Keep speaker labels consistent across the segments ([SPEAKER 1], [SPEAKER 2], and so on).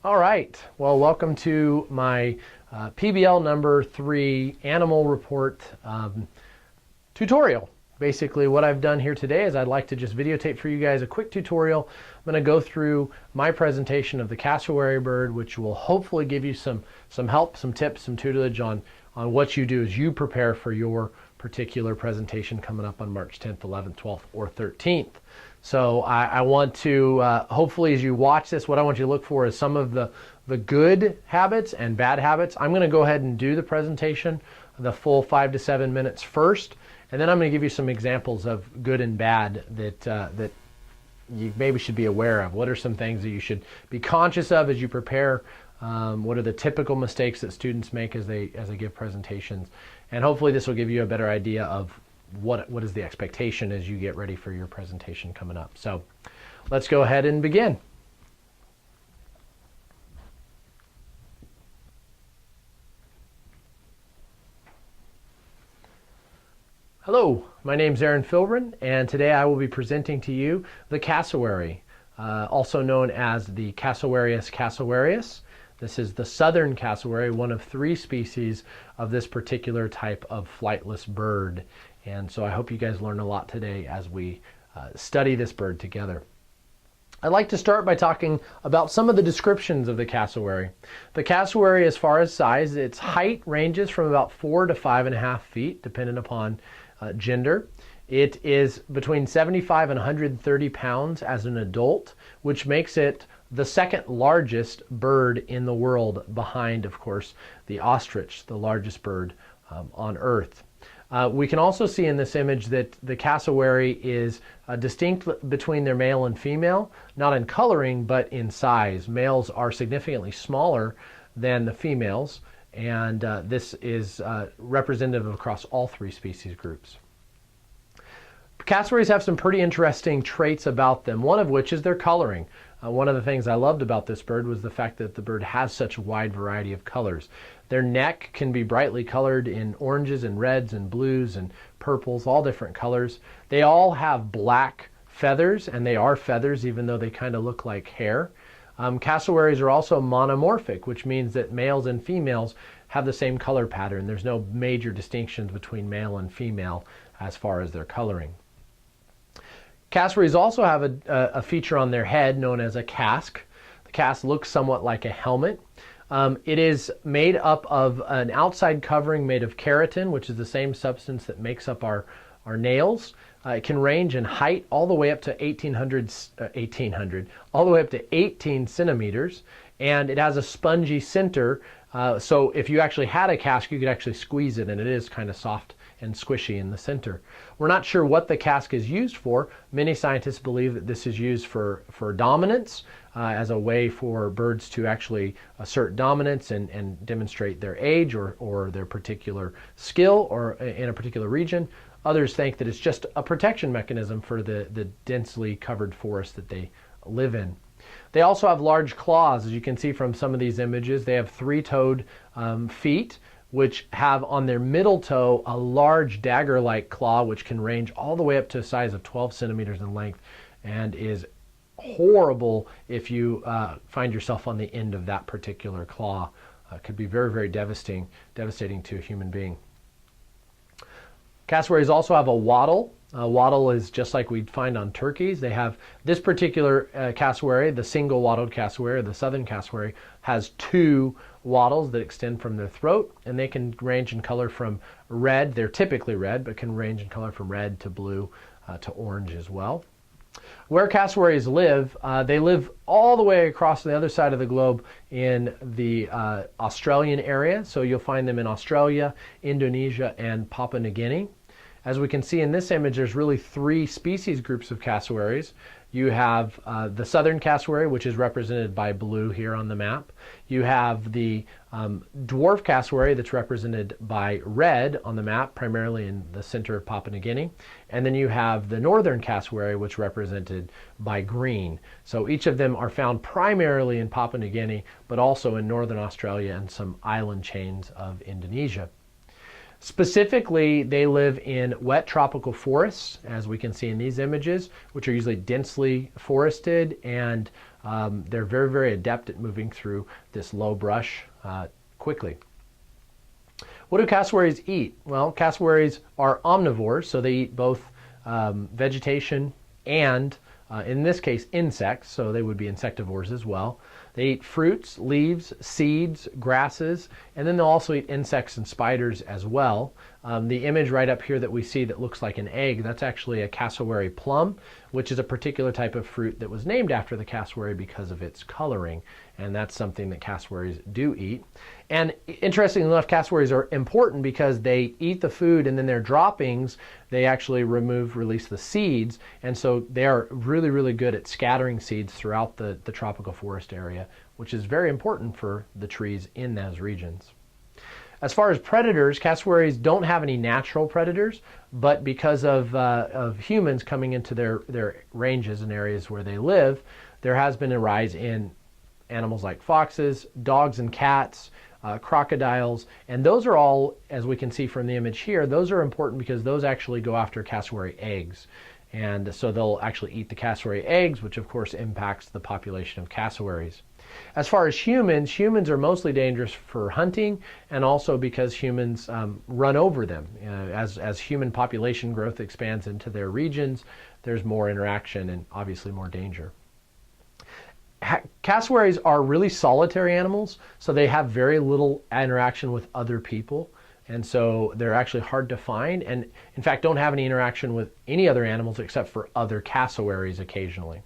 [SPEAKER 1] All right, well, welcome to my PBL number 3 animal report tutorial. Basically what I've done here today is I'd like to just videotape for you guys a quick tutorial. I'm going to go through my presentation of the cassowary bird, which will hopefully give you some help, some tips, some tutelage on what you do as you prepare for your particular presentation coming up on March 10th, 11th, 12th, or 13th. So I want to, hopefully as you watch this, what I want you to look for is some of the good habits and bad habits. I'm going to go ahead and do the presentation, the full 5 to 7 minutes first, and then I'm going to give you some examples of good and bad that you maybe should be aware of. What are some things that you should be conscious of as you prepare? What are the typical mistakes that students make as they give presentations? And hopefully this will give you a better idea of what is the expectation as you get ready for your presentation coming up. So let's go ahead and begin. Hello, my name is Aaron Filbren, and today I will be presenting to you the cassowary, also known as the Cassowarius cassowarius. This is the southern cassowary, one of 3 species of this particular type of flightless bird. And so I hope you guys learn a lot today as we study this bird together. I'd like to start by talking about some of the descriptions of the cassowary. The cassowary, as far as size, its height ranges from about 4 to 5.5 feet, depending upon gender. It is between 75 and 130 pounds as an adult, which makes it the second largest bird in the world, behind, of course, the ostrich, the largest bird on Earth. We can also see in this image that the cassowary is distinct between their male and female, not in coloring, but in size. Males are significantly smaller than the females, and this is representative across all 3 species groups. Cassowaries have some pretty interesting traits about them, one of which is their coloring. One of the things I loved about this bird was the fact that the bird has such a wide variety of colors. Their neck can be brightly colored in oranges and reds and blues and purples, all different colors. They all have black feathers, and they are feathers even though they kind of look like hair. Cassowaries are also monomorphic, which means that males and females have the same color pattern. There's no major distinctions between male and female as far as their coloring. Cassowaries also have a feature on their head known as a casque. The casque looks somewhat like a helmet. It is made up of an outside covering made of keratin, which is the same substance that makes up our nails. It can range in height all the way up to 1800, all the way up to 18 centimeters, and it has a spongy center. So if you actually had a casque, you could actually squeeze it, and it is kind of soft and squishy in the center. We're not sure what the casque is used for. Many scientists believe that this is used for dominance, as a way for birds to actually assert dominance and demonstrate their age or their particular skill or in a particular region. Others think that it's just a protection mechanism for the densely covered forest that they live in. They also have large claws, as you can see from some of these images. They have 3-toed feet, which have on their middle toe a large dagger-like claw, which can range all the way up to a size of 12 centimeters in length, and is horrible if you find yourself on the end of that particular claw. Could be very, very devastating to a human being. Cassowaries also have a wattle. A wattle is just like we'd find on turkeys. They have this particular cassowary, the single wattled cassowary, the southern cassowary, has 2 wattles that extend from their throat, and they can range in color from red. They're typically red, but can range in color from red to blue to orange as well. Where cassowaries live, they live all the way across the other side of the globe in the Australian area. So you'll find them in Australia, Indonesia, and Papua New Guinea. As we can see in this image, there's really 3 species groups of cassowaries. You have the southern cassowary, which is represented by blue here on the map. You have the dwarf cassowary that's represented by red on the map, primarily in the center of Papua New Guinea. And then you have the northern cassowary, which is represented by green. So each of them are found primarily in Papua New Guinea, but also in northern Australia and some island chains of Indonesia. Specifically, they live in wet tropical forests, as we can see in these images, which are usually densely forested and They're very, very adept at moving through this low brush quickly. What do cassowaries eat? Well, cassowaries are omnivores, so they eat both vegetation and, in this case, insects, so they would be insectivores as well. They eat fruits, leaves, seeds, grasses, and then they'll also eat insects and spiders as well. The image right up here that we see that looks like an egg, that's actually a cassowary plum, which is a particular type of fruit that was named after the cassowary because of its coloring, and that's something that cassowaries do eat. And interestingly enough, cassowaries are important because they eat the food and then their droppings, they actually release the seeds, and so they are really, really good at scattering seeds throughout the tropical forest area, which is very important for the trees in those regions. As far as predators, cassowaries don't have any natural predators, but because of humans coming into their ranges and areas where they live, there has been a rise in animals like foxes, dogs and cats, crocodiles, and those are all, as we can see from the image here, those are important because those actually go after cassowary eggs. And so they'll actually eat the cassowary eggs, which of course impacts the population of cassowaries. As far as humans, humans are mostly dangerous for hunting and also because humans run over them. As human population growth expands into their regions, there's more interaction and obviously more danger. Cassowaries are really solitary animals, so they have very little interaction with other people. And so they're actually hard to find and in fact don't have any interaction with any other animals except for other cassowaries occasionally.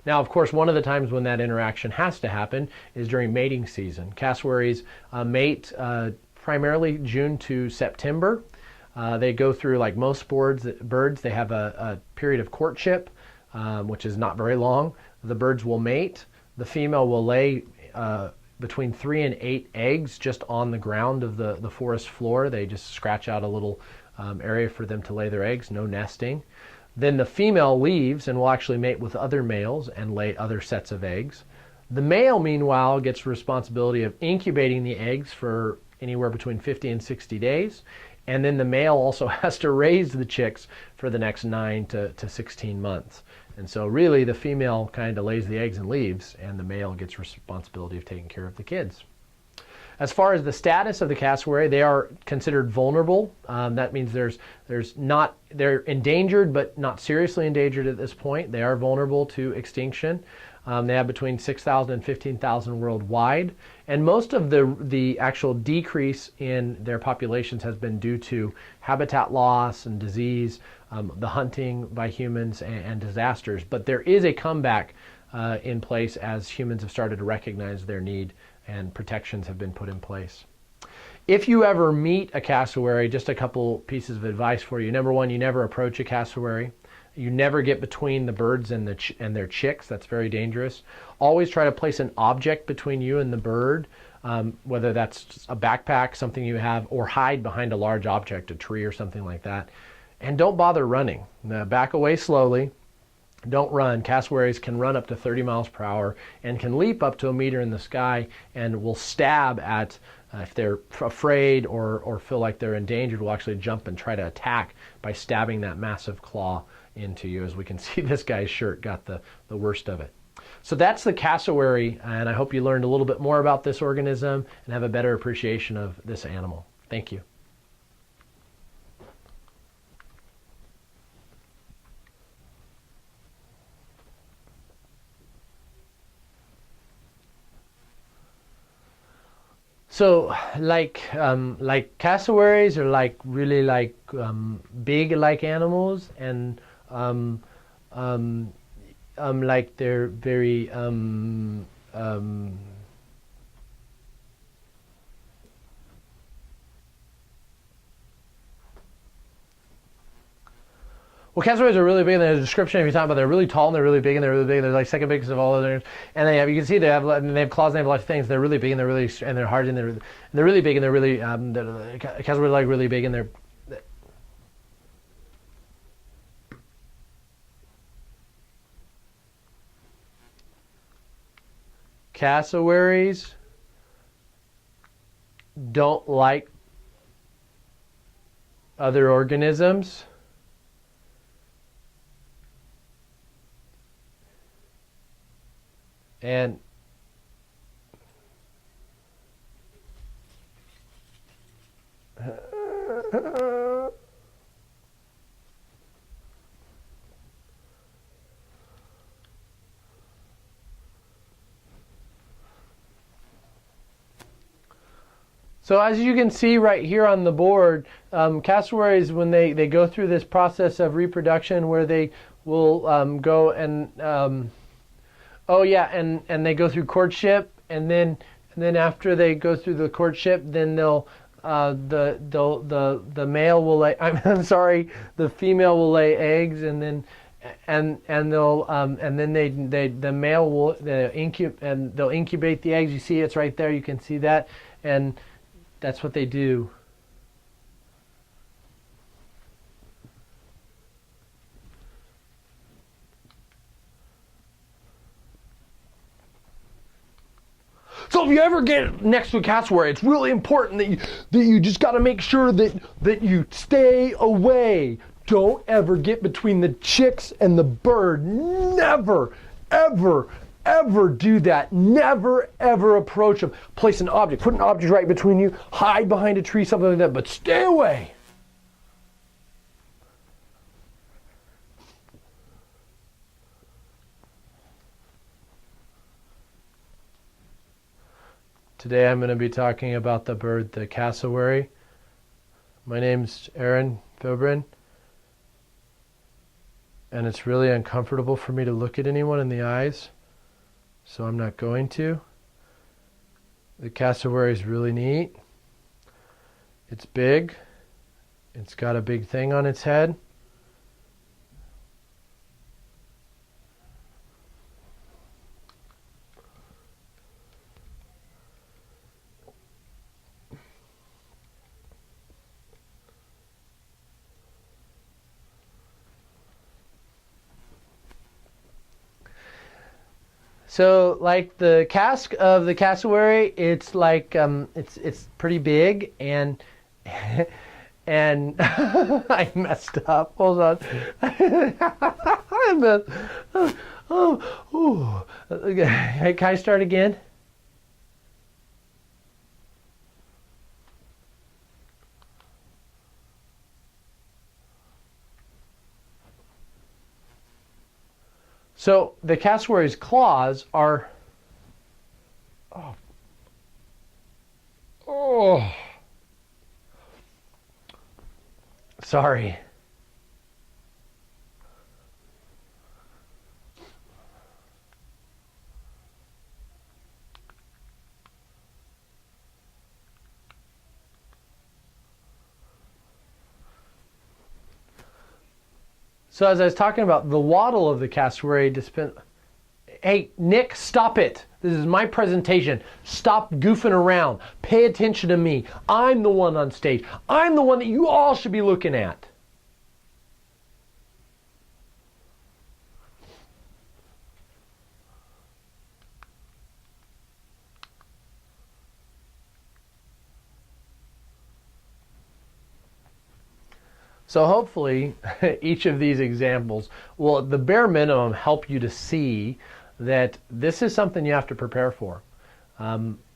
[SPEAKER 1] Now, of course, one of the times when that interaction has to happen is during mating season. Cassowaries mate primarily June to September. They go through, like most birds, they have a period of courtship, which is not very long. The birds will mate. The female will lay between 3 and 8 eggs just on the ground of the forest floor. They just scratch out a little area for them to lay their eggs, no nesting. Then the female leaves and will actually mate with other males and lay other sets of eggs. The male, meanwhile, gets the responsibility of incubating the eggs for anywhere between 50 and 60 days. And then the male also has to raise the chicks for the next 9 to 16 months. And so really the female kind of lays the eggs and leaves, and the male gets responsibility of taking care of the kids. As far as the status of the cassowary, they are considered vulnerable. That means they're endangered, but not seriously endangered at this point. They are vulnerable to extinction. They have between 6,000 and 15,000 worldwide. And most of the actual decrease in their populations has been due to habitat loss and disease, the hunting by humans and disasters. But there is a comeback in place as humans have started to recognize their need and protections have been put in place. If you ever meet a cassowary, just a couple pieces of advice for you. Number one, you never approach a cassowary. You never get between the birds and their chicks. That's very dangerous. Always try to place an object between you and the bird, whether that's a backpack, something you have, or hide behind a large object, a tree or something like that. And don't bother running. Back away slowly. Don't run. Cassowaries can run up to 30 miles per hour and can leap up to a meter in the sky and will stab at, if they're afraid or feel like they're endangered, will actually jump and try to attack by stabbing that massive claw into you. As we can see, this guy's shirt got the worst of it. So that's the cassowary, and I hope you learned a little bit more about this organism and have a better appreciation of this animal. Thank you. So like cassowaries are really big animals, and like they're very well, cassowaries are really big in the description. If you're talking about, they're really tall and they're really big and they're really big. They're like second biggest of all others. And you can see they have claws and they have lots of things. They're really big and they're hard and they're really big and they're really cassowaries are like really big and they're. Cassowaries don't like other organisms. And so as you can see right here on the board, cassowaries, when they go through this process of reproduction where they will go and, oh yeah, and they go through courtship, and then after they go through the courtship, then they'll, the male will lay, I'm sorry, the female will lay eggs, and then they'll and then the male will they'll incubate the eggs. You see it's right there, you can see that, and that's what they do. So if you ever get next to a cassowary, it's really important that you just got to make sure that you stay away. Don't ever get between the chicks and the bird. Never, ever, ever do that. Never, ever approach them. Place an object. Put an object right between you. Hide behind a tree, something like that, but stay away. Today I'm going to be talking about the bird, the cassowary. My name's Aaron Philbrin, and it's really uncomfortable for me to look at anyone in the eyes, so I'm not going to. The cassowary is really neat. It's big. It's got a big thing on its head. So, like the casque of the cassowary, it's like it's pretty big, and and I messed up. Hold on. I messed. Oh. Okay. Can I start again? So the cassowary's claws are, sorry. So as I was talking about the waddle of the cassowary, hey, Nick, stop it. This is my presentation. Stop goofing around. Pay attention to me. I'm the one on stage. I'm the one that you all should be looking at. So hopefully each of these examples will, at the bare minimum, help you to see that this is something you have to prepare for.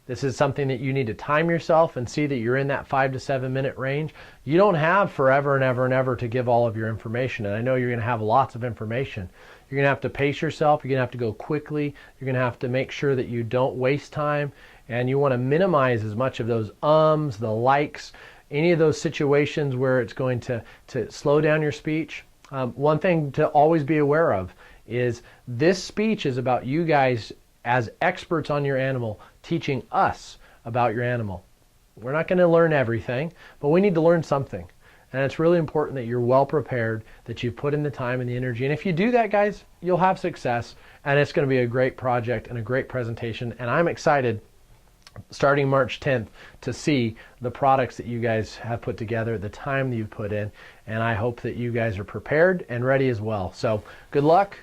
[SPEAKER 1] This is something that you need to time yourself and see that you're in that 5 to 7 minute range. You don't have forever and ever and ever to give all of your information. And I know you're going to have lots of information. You're going to have to pace yourself. You're going to have to go quickly. You're going to have to make sure that you don't waste time. And you want to minimize as much of those the likes, any of those situations where it's going to slow down your speech. One thing to always be aware of is this speech is about you guys as experts on your animal teaching us about your animal. We're not going to learn everything, but we need to learn something. And it's really important that you're well prepared, that you've put in the time and the energy. And if you do that, guys, you'll have success. And it's going to be a great project and a great presentation. And I'm excited, starting March 10th, to see the products that you guys have put together, the time that you've put in, and I hope that you guys are prepared and ready as well. So good luck.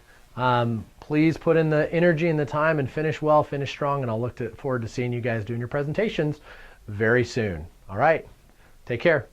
[SPEAKER 1] Please put in the energy and the time and finish well, finish strong, and I'll look forward to seeing you guys doing your presentations very soon. All right, take care.